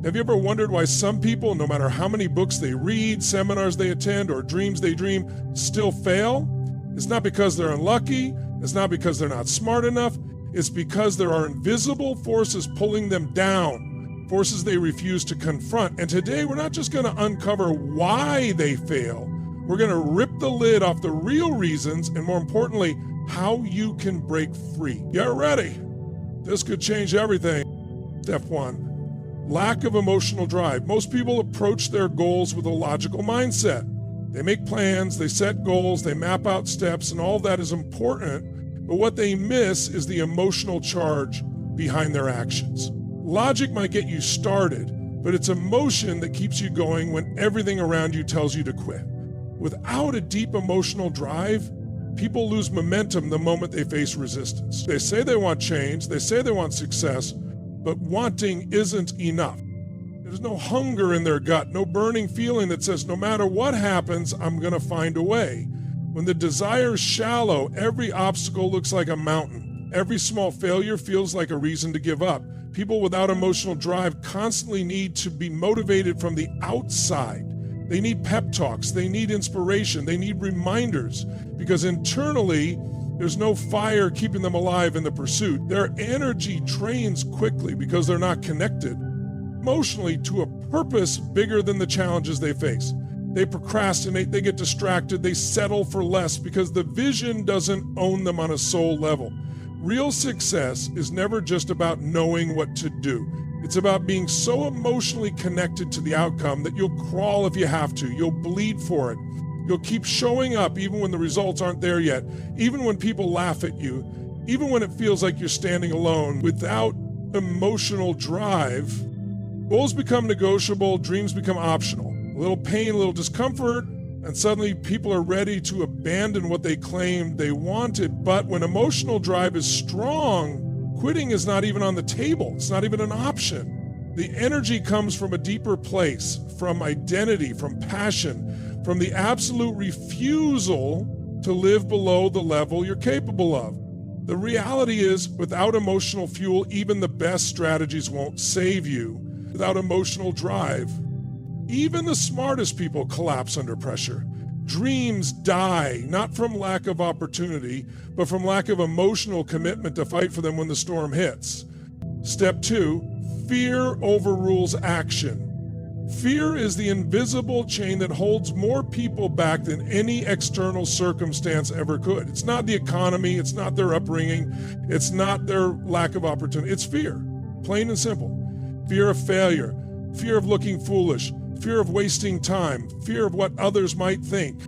Have you ever wondered why some people, no matter how many books they read, seminars they attend, or dreams they dream, still fail? It's not because they're unlucky. It's not because they're not smart enough. It's because there are invisible forces pulling them down, forces they refuse to confront. And today, we're not just going to uncover why they fail. We're going to rip the lid off the real reasons, and more importantly, how you can break free. Get ready. This could change everything. Step 1. Lack of emotional drive. Most people approach their goals with a logical mindset. They make plans, they set goals, they map out steps, and all that is important, but what they miss is the emotional charge behind their actions. Logic might get you started, but it's emotion that keeps you going when everything around you tells you to quit. Without a deep emotional drive, people lose momentum the moment they face resistance. They say they want change, they say they want success, but wanting isn't enough. There's no hunger in their gut, no burning feeling that says, no matter what happens, I'm going to find a way. When the desire is shallow, every obstacle looks like a mountain. Every small failure feels like a reason to give up. People without emotional drive constantly need to be motivated from the outside. They need pep talks, they need inspiration, they need reminders, because internally, there's no fire keeping them alive in the pursuit. Their energy drains quickly because they're not connected emotionally to a purpose bigger than the challenges they face. They procrastinate, they get distracted, they settle for less because the vision doesn't own them on a soul level. Real success is never just about knowing what to do. It's about being so emotionally connected to the outcome that you'll crawl if you have to, you'll bleed for it. You'll keep showing up even when the results aren't there yet, even when people laugh at you, even when it feels like you're standing alone. Without emotional drive, goals become negotiable, dreams become optional. A little pain, a little discomfort, and suddenly people are ready to abandon what they claimed they wanted. But when emotional drive is strong, quitting is not even on the table. It's not even an option. The energy comes from a deeper place, from identity, from passion, from the absolute refusal to live below the level you're capable of. The reality is, without emotional fuel, even the best strategies won't save you. Without emotional drive, even the smartest people collapse under pressure. Dreams die, not from lack of opportunity, but from lack of emotional commitment to fight for them when the storm hits. Step 2, fear overrules action. Fear is the invisible chain that holds more people back than any external circumstance ever could. It's not the economy, it's not their upbringing, it's not their lack of opportunity. It's fear, plain and simple. Fear of failure, fear of looking foolish, fear of wasting time, fear of what others might think.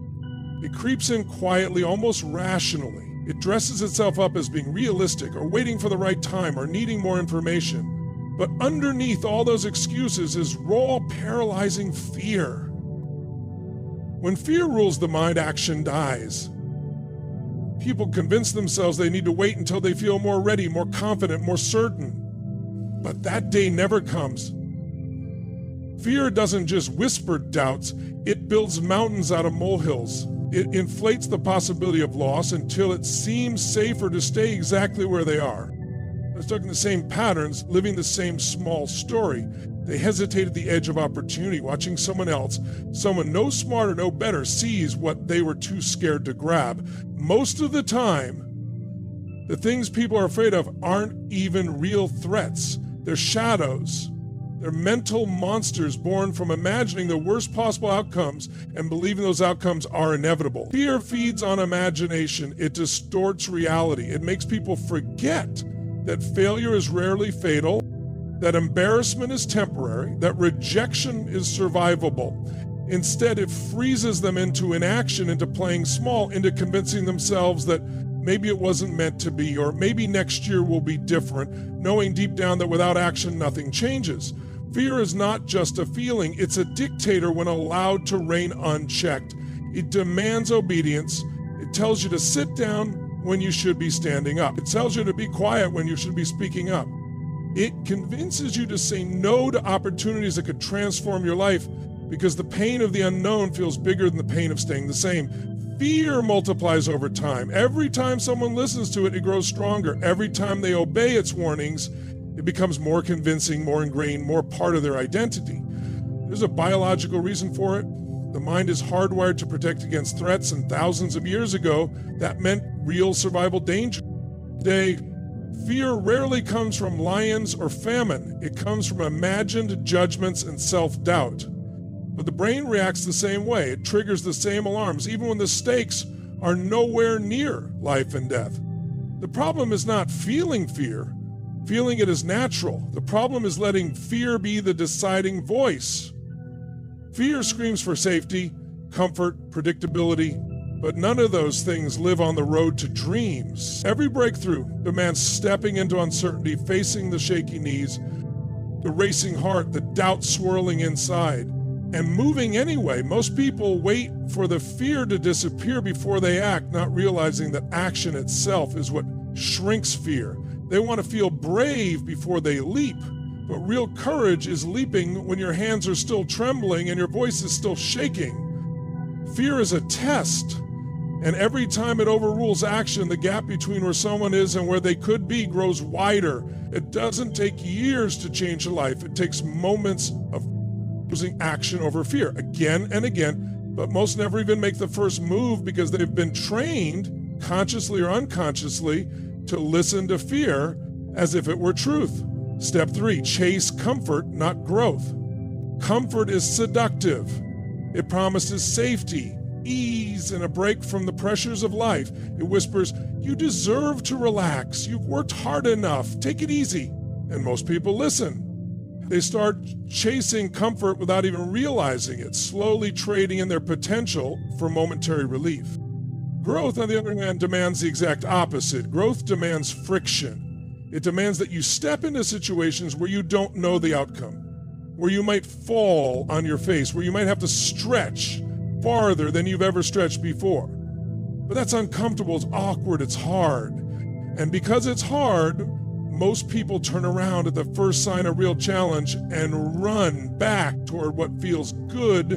It creeps in quietly, almost rationally. It dresses itself up as being realistic or waiting for the right time or needing more information. But underneath all those excuses is raw, paralyzing fear. When fear rules the mind, action dies. People convince themselves they need to wait until they feel more ready, more confident, more certain. But that day never comes. Fear doesn't just whisper doubts, it builds mountains out of molehills. It inflates the possibility of loss until it seems safer to stay exactly where they are. They're stuck in the same patterns, living the same small story. They hesitate at the edge of opportunity, watching someone else, someone no smarter, no better, seize what they were too scared to grab. Most of the time, the things people are afraid of aren't even real threats. They're shadows. They're mental monsters born from imagining the worst possible outcomes and believing those outcomes are inevitable. Fear feeds on imagination. It distorts reality. It makes people forget that failure is rarely fatal, that embarrassment is temporary, that rejection is survivable. Instead, it freezes them into inaction, into playing small, into convincing themselves that maybe it wasn't meant to be, or maybe next year will be different, knowing deep down that without action, nothing changes. Fear is not just a feeling, it's a dictator when allowed to reign unchecked. It demands obedience. It tells you to sit down when you should be standing up. It tells you to be quiet when you should be speaking up. It convinces you to say no to opportunities that could transform your life because the pain of the unknown feels bigger than the pain of staying the same. Fear multiplies over time. Every time someone listens to it, it grows stronger. Every time they obey its warnings, It becomes more convincing, more ingrained, more part of their identity. There's a biological reason for it. The mind is hardwired to protect against threats, and thousands of years ago, that meant real survival danger. Today, fear rarely comes from lions or famine. It comes from imagined judgments and self-doubt. But the brain reacts the same way. It triggers the same alarms, even when the stakes are nowhere near life and death. The problem is not feeling fear. Feeling it is natural. The problem is letting fear be the deciding voice. Fear screams for safety, comfort, predictability, but none of those things live on the road to dreams. Every breakthrough demands stepping into uncertainty, facing the shaky knees, the racing heart, the doubt swirling inside, and moving anyway. Most people wait for the fear to disappear before they act, not realizing that action itself is what shrinks fear. They want to feel brave before they leap. But real courage is leaping when your hands are still trembling and your voice is still shaking. Fear is a test, and every time it overrules action, the gap between where someone is and where they could be grows wider. It doesn't take years to change a life. It takes moments of choosing action over fear, again and again, but most never even make the first move because they've been trained, consciously or unconsciously, to listen to fear as if it were truth. Step 3, chase comfort, not growth. Comfort is seductive. It promises safety, ease, and a break from the pressures of life. It whispers, you deserve to relax. You've worked hard enough. Take it easy. And most people listen. They start chasing comfort without even realizing it, slowly trading in their potential for momentary relief. Growth, on the other hand, demands the exact opposite. Growth demands friction. It demands that you step into situations where you don't know the outcome, where you might fall on your face, where you might have to stretch farther than you've ever stretched before. But that's uncomfortable, it's awkward, it's hard. And because it's hard, most people turn around at the first sign of real challenge and run back toward what feels good.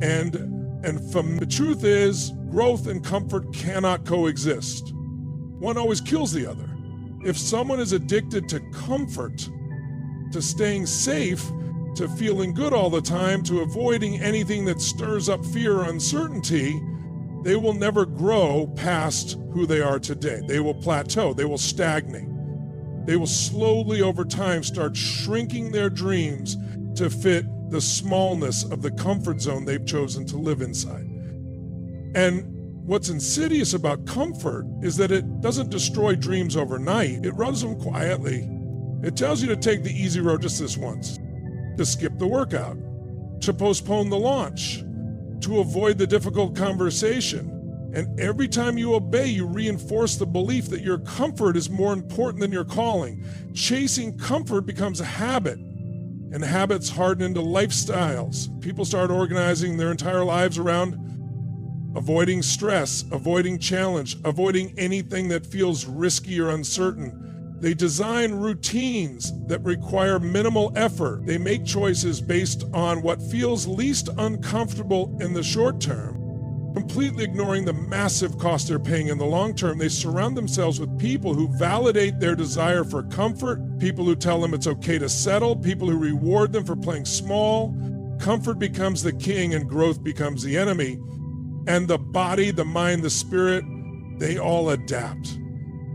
And the truth is, growth and comfort cannot coexist. One always kills the other. If someone is addicted to comfort, to staying safe, to feeling good all the time, to avoiding anything that stirs up fear or uncertainty, they will never grow past who they are today. They will plateau. They will stagnate. They will slowly over time start shrinking their dreams to fit the smallness of the comfort zone they've chosen to live inside. And what's insidious about comfort is that it doesn't destroy dreams overnight. It runs them quietly. It tells you to take the easy road just this once, to skip the workout, to postpone the launch, to avoid the difficult conversation. And every time you obey, you reinforce the belief that your comfort is more important than your calling. Chasing comfort becomes a habit, and habits harden into lifestyles. People start organizing their entire lives around avoiding stress, avoiding challenge, avoiding anything that feels risky or uncertain. They design routines that require minimal effort. They make choices based on what feels least uncomfortable in the short term, completely ignoring the massive cost they're paying in the long term. They surround themselves with people who validate their desire for comfort, people who tell them it's okay to settle, people who reward them for playing small. Comfort becomes the king and growth becomes the enemy. And the body, the mind, the spirit, they all adapt.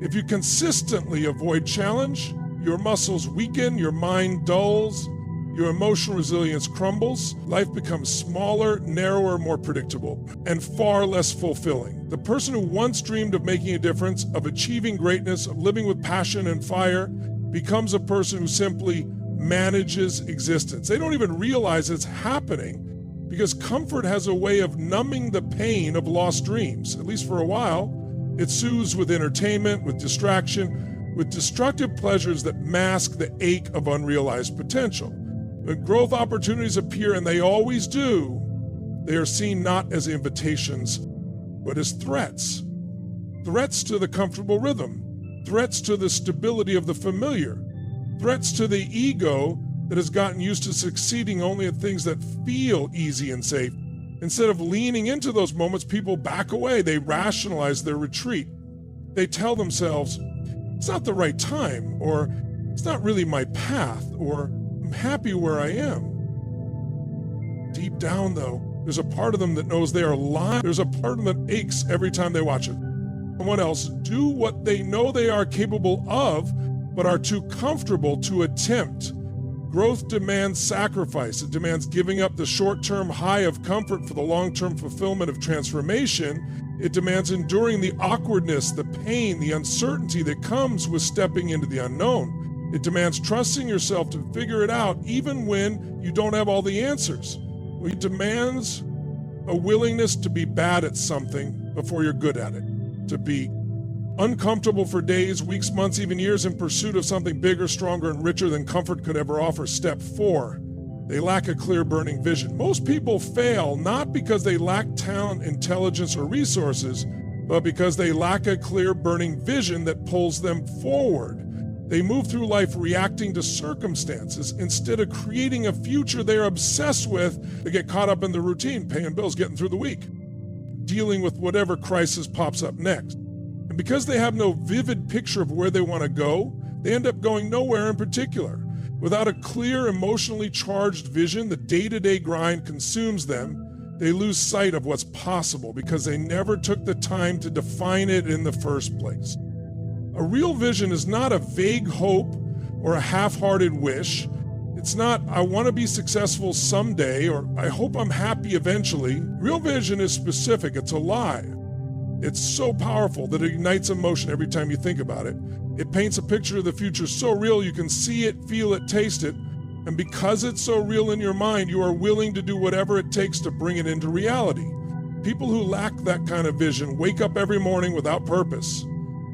If you consistently avoid challenge, your muscles weaken, your mind dulls, your emotional resilience crumbles, life becomes smaller, narrower, more predictable, and far less fulfilling. The person who once dreamed of making a difference, of achieving greatness, of living with passion and fire, becomes a person who simply manages existence. They don't even realize it's happening, because comfort has a way of numbing the pain of lost dreams, at least for a while. It soothes with entertainment, with distraction, with destructive pleasures that mask the ache of unrealized potential. When growth opportunities appear, and they always do, they are seen not as invitations, but as threats. Threats to the comfortable rhythm, threats to the stability of the familiar, threats to the ego that has gotten used to succeeding only at things that feel easy and safe. Instead of leaning into those moments, people back away. They rationalize their retreat. They tell themselves, it's not the right time, or it's not really my path, or I'm happy where I am. Deep down, though, there's a part of them that knows they are lying. There's a part of them that aches every time they watch it. Someone else do what they know they are capable of, but are too comfortable to attempt. Growth demands sacrifice. It demands giving up the short-term high of comfort for the long-term fulfillment of transformation. It demands enduring the awkwardness, the pain, the uncertainty that comes with stepping into the unknown. It demands trusting yourself to figure it out even when you don't have all the answers. It demands a willingness to be bad at something before you're good at it, to be uncomfortable for days, weeks, months, even years in pursuit of something bigger, stronger, and richer than comfort could ever offer. Step 4, they lack a clear, burning vision. Most people fail not because they lack talent, intelligence, or resources, but because they lack a clear, burning vision that pulls them forward. They move through life reacting to circumstances instead of creating a future they're obsessed with. They get caught up in the routine, paying bills, getting through the week, dealing with whatever crisis pops up next. And because they have no vivid picture of where they want to go, they end up going nowhere in particular. Without a clear, emotionally charged vision, the day-to-day grind consumes them. They lose sight of what's possible because they never took the time to define it in the first place. A real vision is not a vague hope or a half-hearted wish. It's not, I want to be successful someday, or I hope I'm happy eventually. Real vision is specific. It's alive. It's so powerful that it ignites emotion every time you think about it. It paints a picture of the future so real you can see it, feel it, taste it. And because it's so real in your mind, you are willing to do whatever it takes to bring it into reality. People who lack that kind of vision wake up every morning without purpose.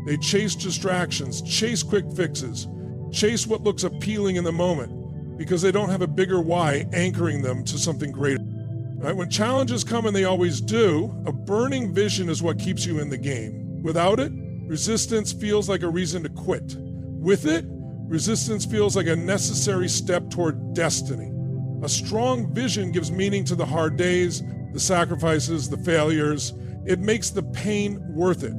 They chase distractions, chase quick fixes, chase what looks appealing in the moment because they don't have a bigger why anchoring them to something greater. Right? When challenges come, and they always do, a burning vision is what keeps you in the game. Without it, resistance feels like a reason to quit. With it, resistance feels like a necessary step toward destiny. A strong vision gives meaning to the hard days, the sacrifices, the failures. It makes the pain worth it.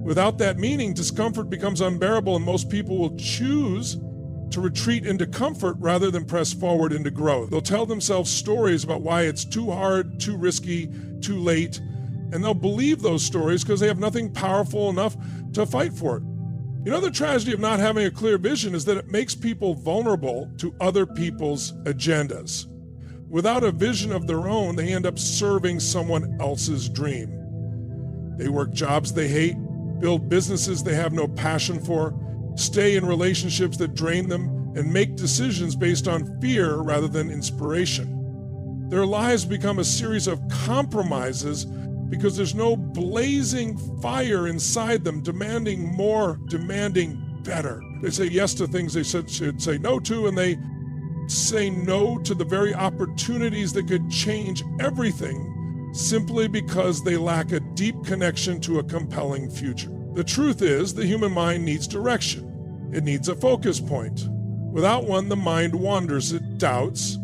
Without that meaning, discomfort becomes unbearable, and most people will choose to retreat into comfort rather than press forward into growth. They'll tell themselves stories about why it's too hard, too risky, too late, and they'll believe those stories because they have nothing powerful enough to fight for it. You know, the tragedy of not having a clear vision is that it makes people vulnerable to other people's agendas. Without a vision of their own, they end up serving someone else's dream. They work jobs they hate, build businesses they have no passion for, stay in relationships that drain them, and make decisions based on fear rather than inspiration. Their lives become a series of compromises because there's no blazing fire inside them demanding more, demanding better. They say yes to things they should say no to, and they say no to the very opportunities that could change everything simply because they lack a deep connection to a compelling future. The truth is, the human mind needs direction. It needs a focus point. Without one, the mind wanders, it doubts,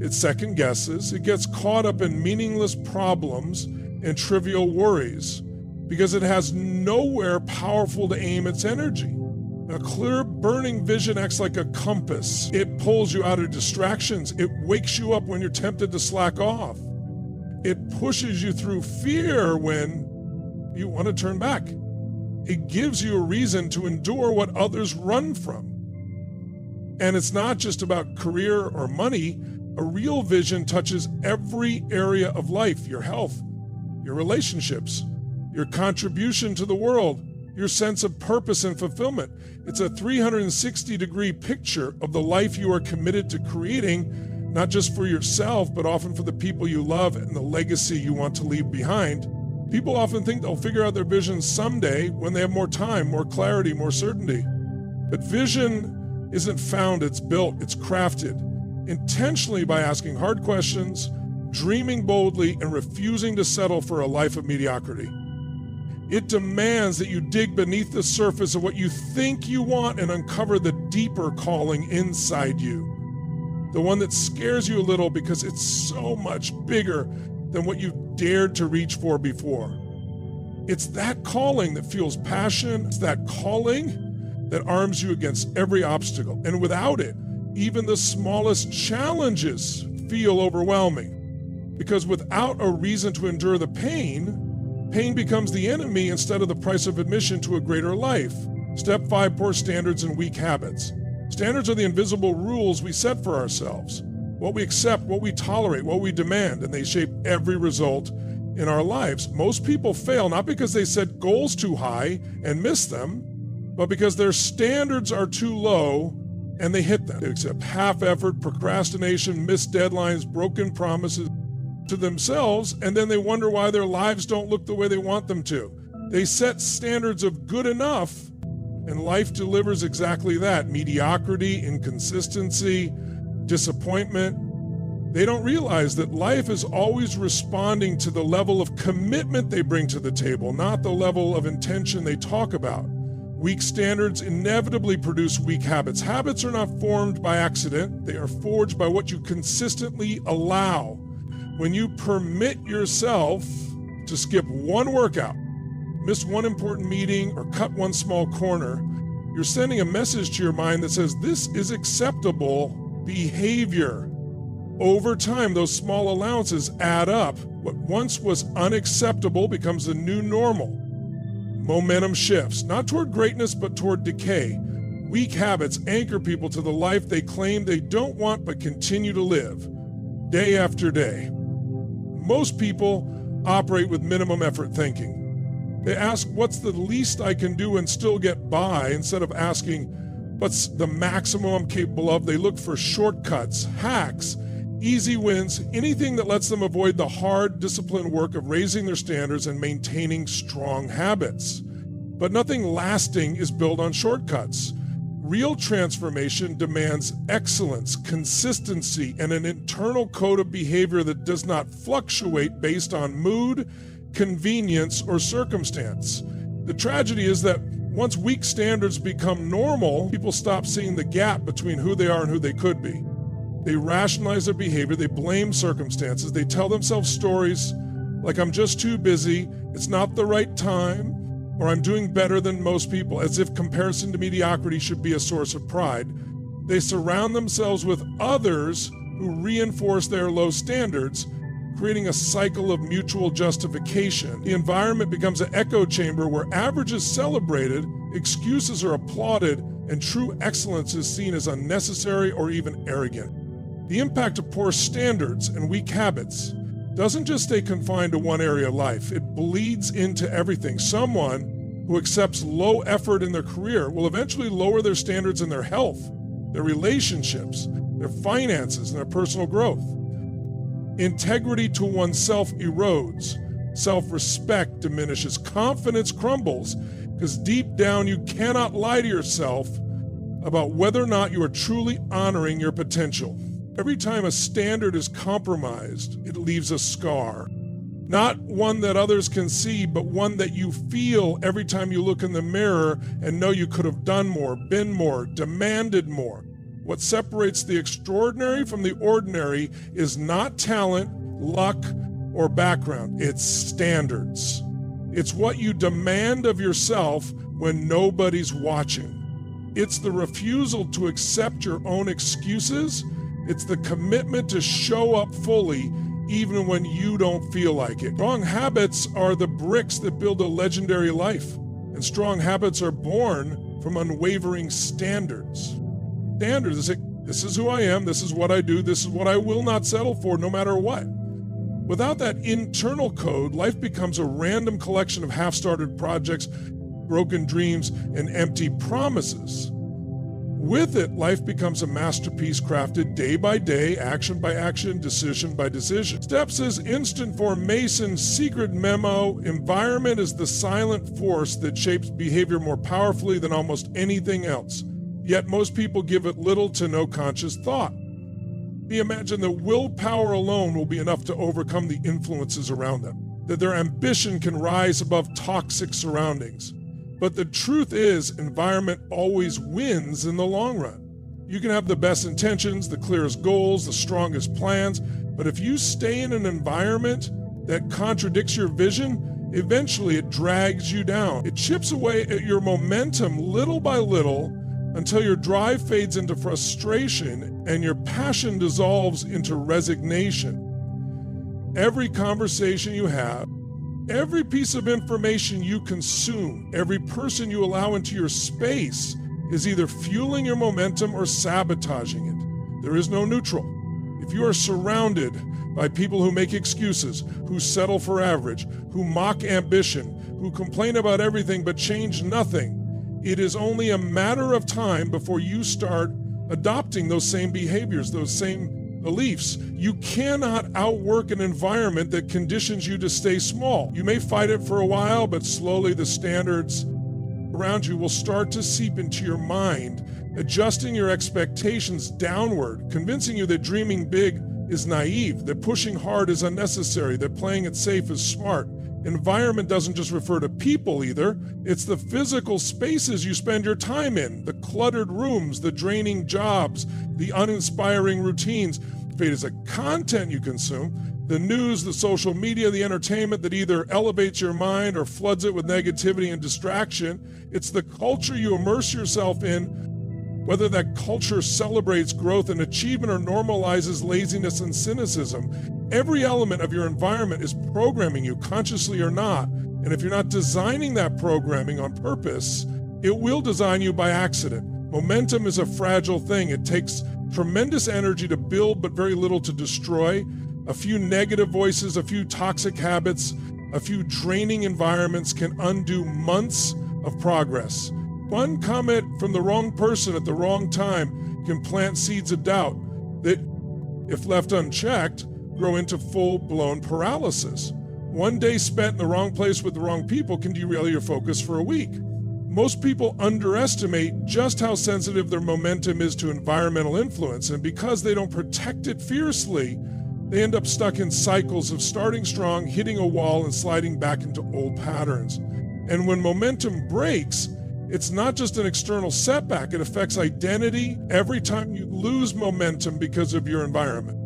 it second guesses, it gets caught up in meaningless problems and trivial worries because it has nowhere powerful to aim its energy. A clear, burning vision acts like a compass. It pulls you out of distractions. It wakes you up when you're tempted to slack off. It pushes you through fear when you want to turn back. It gives you a reason to endure what others run from. And it's not just about career or money. A real vision touches every area of life: your health, your relationships, your contribution to the world, your sense of purpose and fulfillment. It's a 360-degree picture of the life you are committed to creating, not just for yourself, but often for the people you love and the legacy you want to leave behind. People often think they'll figure out their vision someday when they have more time, more clarity, more certainty. But vision isn't found, it's built, it's crafted, intentionally by asking hard questions, dreaming boldly, and refusing to settle for a life of mediocrity. It demands that you dig beneath the surface of what you think you want and uncover the deeper calling inside you. The one that scares you a little because it's so much bigger than what you've dared to reach for before. It's that calling that fuels passion. It's that calling that arms you against every obstacle. And without it, even the smallest challenges feel overwhelming. Because without a reason to endure the pain, pain becomes the enemy instead of the price of admission to a greater life. Step 5, poor standards and weak habits. Standards are the invisible rules we set for ourselves. What we accept, what we tolerate, what we demand, and they shape every result in our lives. Most people fail not because they set goals too high and miss them, but because their standards are too low and they hit them. They accept half effort, procrastination, missed deadlines, broken promises to themselves, and then they wonder why their lives don't look the way they want them to. They set standards of good enough, and life delivers exactly that: mediocrity, inconsistency, disappointment. They don't realize that life is always responding to the level of commitment they bring to the table, not the level of intention they talk about. Weak standards inevitably produce weak habits. Habits are not formed by accident. They are forged by what you consistently allow. When you permit yourself to skip one workout, miss one important meeting, or cut one small corner, you're sending a message to your mind that says this is acceptable behavior. Over time, those small allowances add up. What once was unacceptable becomes the new normal. Momentum shifts, not toward greatness, but toward decay. Weak habits anchor people to the life they claim they don't want but continue to live, day after day. Most people operate with minimum effort thinking. They ask, what's the least I can do and still get by, instead of asking, what's the maximum I'm capable of? They look for shortcuts, hacks, easy wins, anything that lets them avoid the hard, disciplined work of raising their standards and maintaining strong habits. But nothing lasting is built on shortcuts. Real transformation demands excellence, consistency, and an internal code of behavior that does not fluctuate based on mood, convenience, or circumstance. The tragedy is that once weak standards become normal, people stop seeing the gap between who they are and who they could be. They rationalize their behavior, they blame circumstances, they tell themselves stories like, I'm just too busy, it's not the right time, or I'm doing better than most people, as if comparison to mediocrity should be a source of pride. They surround themselves with others who reinforce their low standards, creating a cycle of mutual justification. The environment becomes an echo chamber where average is celebrated, excuses are applauded, and true excellence is seen as unnecessary or even arrogant. The impact of poor standards and weak habits doesn't just stay confined to one area of life. It bleeds into everything. Someone who accepts low effort in their career will eventually lower their standards in their health, their relationships, their finances, and their personal growth. Integrity to oneself erodes. Self-respect diminishes. Confidence crumbles, because deep down you cannot lie to yourself about whether or not you are truly honoring your potential. Every time a standard is compromised, it leaves a scar. Not one that others can see, but one that you feel every time you look in the mirror and know you could have done more, been more, demanded more. What separates the extraordinary from the ordinary is not talent, luck, or background. It's standards. It's what you demand of yourself when nobody's watching. It's the refusal to accept your own excuses. It's the commitment to show up fully even when you don't feel like it. Strong habits are the bricks that build a legendary life, and strong habits are born from unwavering standards. Standards, this is who I am, this is what I do, this is what I will not settle for no matter what. Without that internal code, life becomes a random collection of half-started projects, broken dreams, and empty promises. With it, life becomes a masterpiece crafted day by day, action by action, decision by decision. Steps is instant formation, secret memo. Environment is the silent force that shapes behavior more powerfully than almost anything else. Yet most people give it little to no conscious thought. They imagine that willpower alone will be enough to overcome the influences around them, that their ambition can rise above toxic surroundings. But the truth is, environment always wins in the long run. You can have the best intentions, the clearest goals, the strongest plans, but if you stay in an environment that contradicts your vision, eventually it drags you down. It chips away at your momentum little by little until your drive fades into frustration and your passion dissolves into resignation. Every conversation you have, every piece of information you consume, every person you allow into your space is either fueling your momentum or sabotaging it. There is no neutral. If you are surrounded by people who make excuses, who settle for average, who mock ambition, who complain about everything but change nothing, it is only a matter of time before you start adopting those same behaviors, those same beliefs. You cannot outwork an environment that conditions you to stay small. You may fight it for a while, but slowly the standards around you will start to seep into your mind, adjusting your expectations downward, convincing you that dreaming big is naive, that pushing hard is unnecessary, that playing it safe is smart. Environment doesn't just refer to people either. It's the physical spaces you spend your time in, the cluttered rooms, the draining jobs, the uninspiring routines. Fate is the content you consume, the news, the social media, the entertainment that either elevates your mind or floods it with negativity and distraction. It's the culture you immerse yourself in, whether that culture celebrates growth and achievement or normalizes laziness and cynicism. Every element of your environment is programming you, consciously or not. And if you're not designing that programming on purpose, it will design you by accident. Momentum is a fragile thing. It takes tremendous energy to build, but very little to destroy. A few negative voices, a few toxic habits, a few draining environments can undo months of progress. One comment from the wrong person at the wrong time can plant seeds of doubt that, if left unchecked, grow into full-blown paralysis. One day spent in the wrong place with the wrong people can derail your focus for a week. Most people underestimate just how sensitive their momentum is to environmental influence, and because they don't protect it fiercely, they end up stuck in cycles of starting strong, hitting a wall, and sliding back into old patterns. And when momentum breaks, it's not just an external setback, it affects identity. Every time you lose momentum because of your environment,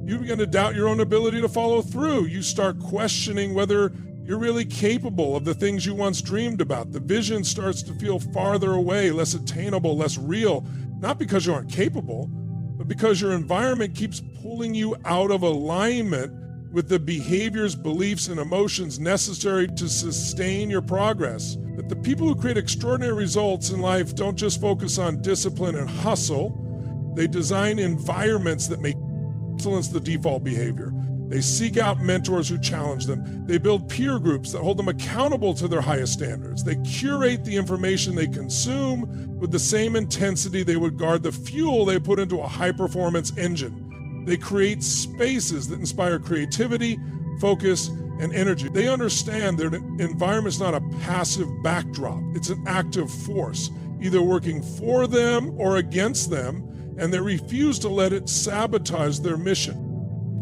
you begin to doubt your own ability to follow through. You start questioning whether you're really capable of the things you once dreamed about. The vision starts to feel farther away, less attainable, less real, not because you aren't capable, but because your environment keeps pulling you out of alignment with the behaviors, beliefs, and emotions necessary to sustain your progress. But the people who create extraordinary results in life don't just focus on discipline and hustle. They design environments that make excellence the default behavior. They seek out mentors who challenge them. They build peer groups that hold them accountable to their highest standards. They curate the information they consume with the same intensity they would guard the fuel they put into a high-performance engine. They create spaces that inspire creativity, focus, and energy. They understand that an environment is not a passive backdrop. It's an active force, either working for them or against them, and they refuse to let it sabotage their mission.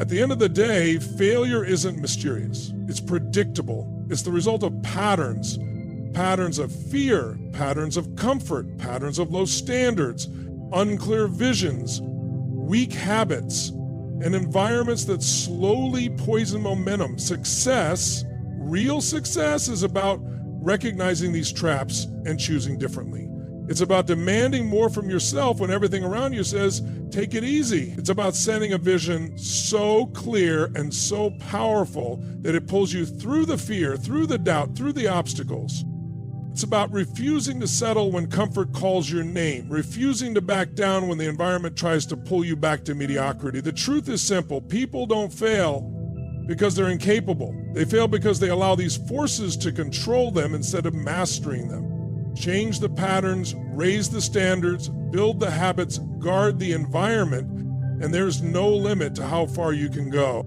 At the end of the day, failure isn't mysterious. It's predictable. It's the result of patterns of fear, patterns of comfort, patterns of low standards, unclear visions, weak habits, and environments that slowly poison momentum. Success, real success, is about recognizing these traps and choosing differently. It's about demanding more from yourself when everything around you says, take it easy. It's about setting a vision so clear and so powerful that it pulls you through the fear, through the doubt, through the obstacles. It's about refusing to settle when comfort calls your name, refusing to back down when the environment tries to pull you back to mediocrity. The truth is simple. People don't fail because they're incapable. They fail because they allow these forces to control them instead of mastering them. Change the patterns, raise the standards, build the habits, guard the environment, and there's no limit to how far you can go.